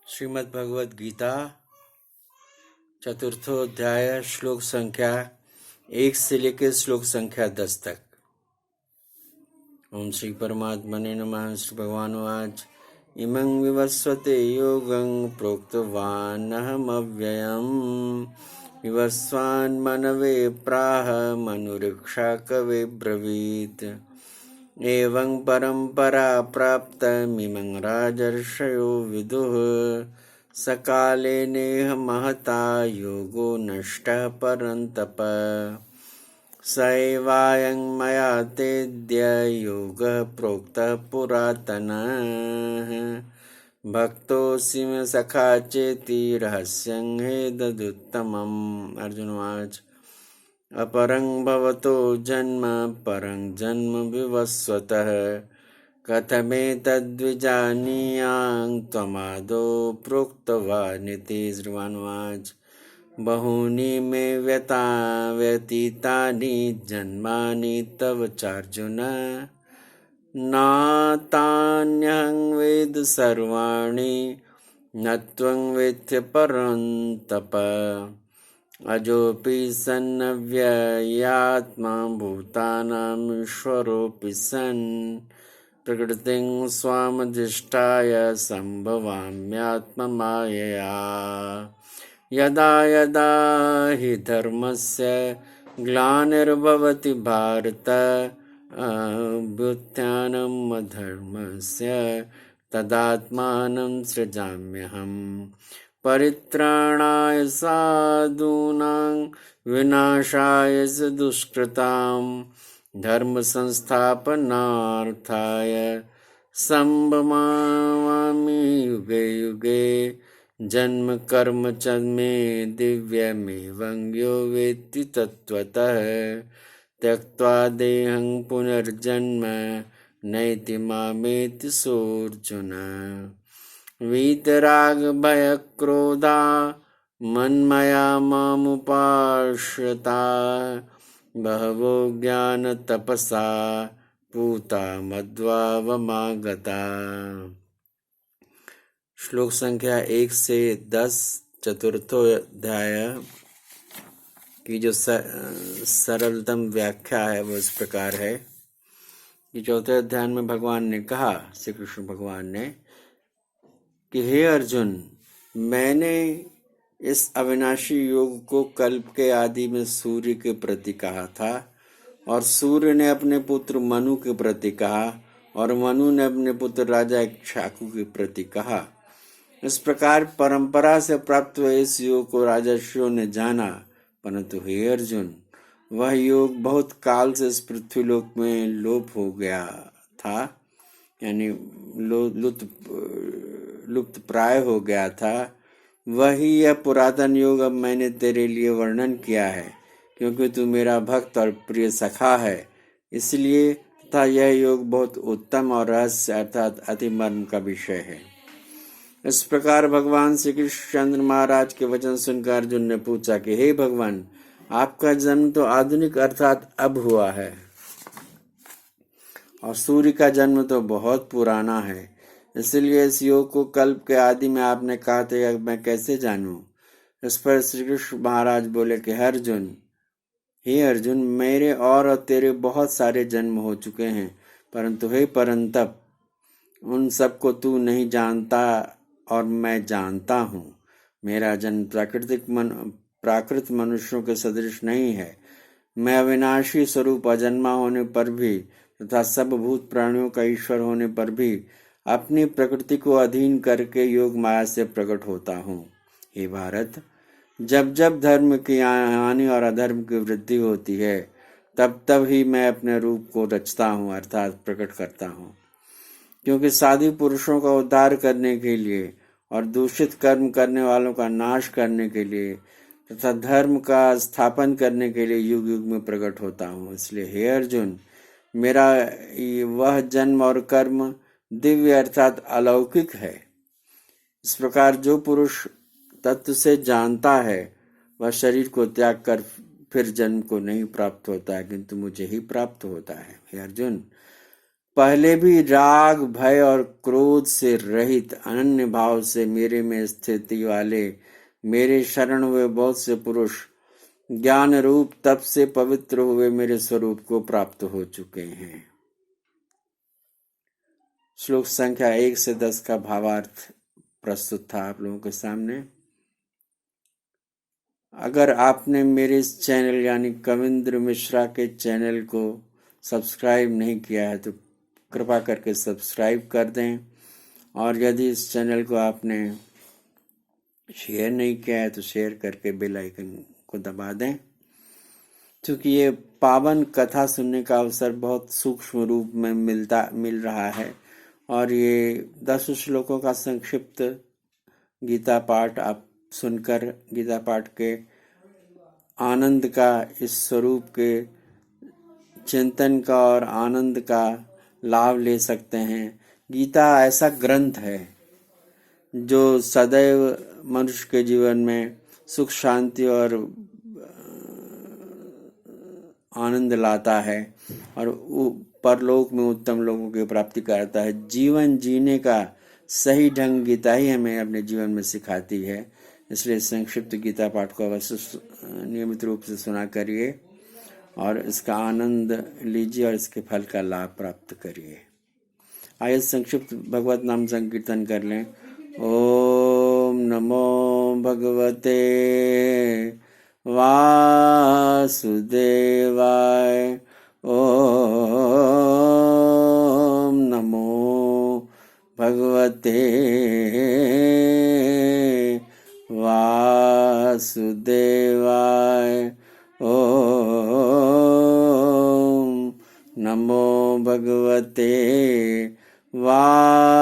श्रीमद् भगवद गीता चतुर्थोध्याय श्लोक संख्या 1 से लेकर श्लोक संख्या 10 तक। ओम श्री परमात्मने नमः। श्री भगवान वाच इमं विवस्वते योगं प्रोक्तवानहमव्ययम् विवस्वान् मनवे प्राह मनुरीक्षा कवे ब्रवीत् एवं परंपरा प्राप्तमिमं राजर्षयो विदुः सकाले नेह महता योगो नष्टः परन्तप स एवायं मया तेद्य योगः प्रोक्तः पुरातनः भक्तोऽसि मे सखा चेति रहस्यं हेददुत्तमम्। अर्जुनवाच अपरं भवतो जन्म परं जन्म विवस्वतः कथमेतद्विजानीयां त्वमादौ प्रोक्तवानिति। श्रीवानुवाच बहूनि मे व्यतीतानि जन्मानि तव चार्जुन नातान्यहं वेद सर्वाणि न त्वं वेत्थि परन्तप अजोऽपि सन्नव्ययात्मा भूतानामीश्वरोऽपि सन् प्रकृतिं स्वामधिष्ठाय सम्भवाम्यात्ममायया यदा यदा हि धर्मस्य ग्लानिर्भवति भारत अभ्युत्थानम् अधर्मस्य तदात्मानं सृजाम्यहम् परित्राणाय साधूनां विनाशाय च दुष्कृतां धर्म संस्थापनार्थाय संभवामि युगे युगे जन्म कर्म च मे दिव्यमेवं यो वेत्ति तत्त्वतः त्यक्त्वा देहं पुनर्जन्म नैति मामेति सोऽर्जुन वीतराग भय क्रोधा मन्मया मामुपाश्रिता बहवो ज्ञान तपसा पूता मध्वावमागता। श्लोक संख्या 1 से 10 चतुर्थोध्याय की जो सरलतम व्याख्या है वो इस प्रकार है कि चौथे अध्याय में भगवान ने कहा, श्री कृष्ण भगवान ने, कि हे अर्जुन, मैंने इस अविनाशी योग को कल्प के आदि में सूर्य के प्रति कहा था और सूर्य ने अपने पुत्र मनु के प्रति कहा और मनु ने अपने पुत्र राजा इक्ष्वाकु के प्रति कहा। इस प्रकार परंपरा से प्राप्त हुए इस योग को राजर्षियों ने जाना, परंतु हे अर्जुन, वह योग बहुत काल से इस पृथ्वीलोक में लोप हो गया था, यानी लुप्त प्राय हो गया था। वही यह पुरातन योग अब मैंने तेरे लिए वर्णन किया है, क्योंकि तू मेरा भक्त और प्रिय सखा है, इसलिए तथा यह योग बहुत उत्तम और रहस्य अर्थात अति मर्म का विषय है। इस प्रकार भगवान श्री कृष्णचंद्र महाराज के वचन सुनकर अर्जुन ने पूछा कि हे भगवान, आपका जन्म तो आधुनिक अर्थात अब हुआ है और सूर्य का जन्म तो बहुत पुराना है, इसलिए इस योग को कल्प के आदि में आपने कहा था, मैं कैसे जानूं। इस पर श्री कृष्ण महाराज बोले कि हे अर्जुन, मेरे और तेरे बहुत सारे जन्म हो चुके हैं, परंतु हे परंतप, उन सबको तू नहीं जानता और मैं जानता हूँ। मेरा जन्म प्राकृत मनुष्यों के सदृश नहीं है। मैं अविनाशी स्वरूप अजन्मा होने पर भी तथा सब भूत प्राणियों का ईश्वर होने पर भी अपनी प्रकृति को अधीन करके योग माया से प्रकट होता हूँ। हे भारत, जब जब धर्म की हानि और अधर्म की वृद्धि होती है, तब तब ही मैं अपने रूप को रचता हूँ अर्थात प्रकट करता हूँ, क्योंकि साधु पुरुषों का उद्धार करने के लिए और दूषित कर्म करने वालों का नाश करने के लिए तथा धर्म का स्थापन करने के लिए युग युग में प्रकट होता हूँ। इसलिए हे अर्जुन, मेरा वह जन्म और कर्म दिव्य अर्थात अलौकिक है। इस प्रकार जो पुरुष तत्व से जानता है, वह शरीर को त्याग कर फिर जन्म को नहीं प्राप्त होता है, किंतु मुझे ही प्राप्त होता है। हे अर्जुन, पहले भी राग भय और क्रोध से रहित अनन्य भाव से मेरे में स्थिति वाले मेरे शरण हुए बहुत से पुरुष ज्ञान रूप तप से पवित्र हुए मेरे स्वरूप को प्राप्त हो चुके हैं। श्लोक संख्या 1 से 10 का भावार्थ प्रस्तुत था आप लोगों के सामने। अगर आपने मेरे इस चैनल यानी कविंद्र मिश्रा के चैनल को सब्सक्राइब नहीं किया है तो कृपा करके सब्सक्राइब कर दें, और यदि इस चैनल को आपने शेयर नहीं किया है तो शेयर करके बेल आइकन को दबा दें, क्योंकि ये पावन कथा सुनने का अवसर बहुत सूक्ष्म रूप में मिल रहा है। और ये 10 श्लोकों का संक्षिप्त गीता पाठ आप सुनकर गीता पाठ के आनंद का, इस स्वरूप के चिंतन का और आनंद का लाभ ले सकते हैं। गीता ऐसा ग्रंथ है जो सदैव मनुष्य के जीवन में सुख शांति और आनंद लाता है और परलोक में उत्तम लोगों की प्राप्ति कराता है। जीवन जीने का सही ढंग गीता ही हमें अपने जीवन में सिखाती है। इसलिए संक्षिप्त गीता पाठ को अवश्य नियमित रूप से सुना करिए और इसका आनंद लीजिए और इसके फल का लाभ प्राप्त करिए। आइए संक्षिप्त भगवत नाम संकीर्तन कर लें। ओम नमो भगवते वासुदेवाय। ओम नमो भगवते वासुदेवाय। ओम नमो भगवते वासुदेवाय।